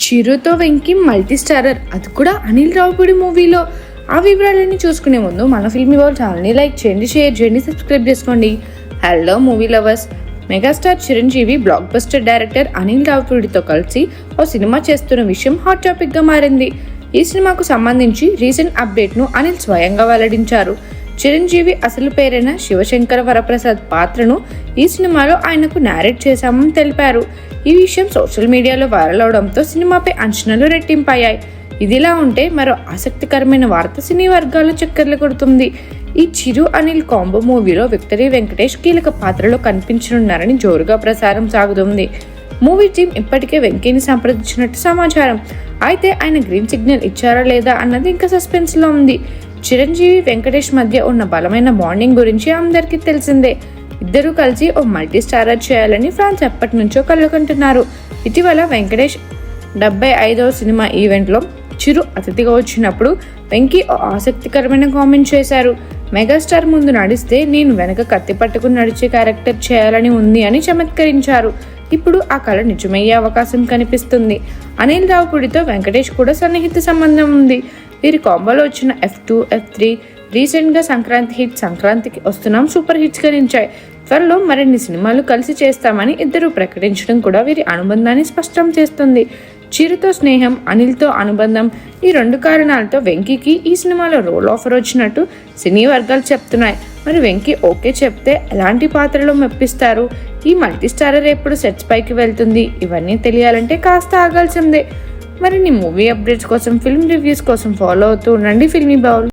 చిరుతో Venky multi starrer, అది కూడా అనిల్ రావుపూడి మూవీలో. ఆ వివరాలన్నీ చూసుకునే ముందు మన ఫిల్మీ బౌల్ ఛానల్ని లైక్ చేయండి, షేర్ చేయండి, సబ్స్క్రైబ్ చేసుకోండి. Hello movie lovers. Megastar Chiranjeevi blockbuster director Anil రావుపూడితో కలిసి ఓ సినిమా చేస్తున్న విషయం హాట్ టాపిక్గా మారింది. ఈ సినిమాకు సంబంధించి రీసెంట్ అప్డేట్ను అనిల్ స్వయంగా వెల్లడించారు. చిరంజీవి అసలు పేరైన శివశంకర వరప్రసాద్ పాత్రను ఈ సినిమాలో ఆయనకు నేరేట్ చేశామని తెలిపారు. ఈ విషయం సోషల్ మీడియాలో వైరల్ అవడంతో సినిమాపై అంచనాలు రెట్టింపయ్యాయి. ఇదిలా ఉంటే మరో ఆసక్తికరమైన వార్త సినీ వర్గాల్లో చక్కర్లు కొడుతుంది. ఈ చిరు అనిల్ కాంబో మూవీలో విక్టరీ వెంకటేష్ కీలక పాత్రలో కనిపించనున్నారని జోరుగా ప్రసారం సాగుతుంది. మూవీ టీం ఇప్పటికే వెంకీని సంప్రదించినట్టు సమాచారం. అయితే ఆయన గ్రీన్ సిగ్నల్ ఇచ్చారా లేదా అన్నది ఇంకా సస్పెన్స్ లో ఉంది. చిరంజీవి వెంకటేష్ మధ్య ఉన్న బలమైన బాండింగ్ గురించి అందరికీ తెలిసిందే. ఇద్దరూ కలిసి ఓ మల్టీ స్టారర్ చేయాలని ఫ్యాన్స్ ఎప్పటి నుంచో కలుగుకుంటున్నారు. ఇటీవల వెంకటేష్ 75వ సినిమా ఈవెంట్లో చిరు అతిథిగా వచ్చినప్పుడు వెంకీ ఓ ఆసక్తికరమైన కామెంట్ చేశారు. మెగాస్టార్ ముందు నడిస్తే నేను వెనక కత్తి పట్టుకుని నడిచే క్యారెక్టర్ చేయాలని ఉంది అని చమత్కరించారు. ఇప్పుడు ఆ కళ నిజమయ్యే అవకాశం కనిపిస్తుంది. అనిల్ రావుపూడితో వెంకటేష్ కూడా సన్నిహిత సంబంధం ఉంది. వీరి కాంబోలో వచ్చిన F2, F3 రీసెంట్గా సంక్రాంతి హిట్ సంక్రాంతికి వస్తున్నాం సూపర్ హిట్స్గా నిలిచాయి. త్వరలో మరిన్ని సినిమాలు కలిసి చేస్తామని ఇద్దరు ప్రకటించడం కూడా వీరి అనుబంధాన్ని స్పష్టం చేస్తుంది. చిరుతో స్నేహం, అనిల్తో అనుబంధం, ఈ రెండు కారణాలతో వెంకీకి ఈ సినిమాలో రోల్ ఆఫర్ వచ్చినట్టు సినీ వర్గాలు చెప్తున్నాయి. మరి వెంకీ ఓకే చెప్తే ఎలాంటి పాత్రలో మెప్పిస్తారు? ఈ మల్టీ స్టారర్ ఎప్పుడు సెట్స్ పైకి వెళ్తుంది? ఇవన్నీ తెలియాలంటే కాస్త ఆగాల్సిందే. మరిన్ని మూవీ అప్డేట్స్ కోసం, ఫిల్మ్ రివ్యూస్ కోసం ఫాలో అవుతూ ఉండండి ఫిల్మీ బౌల్.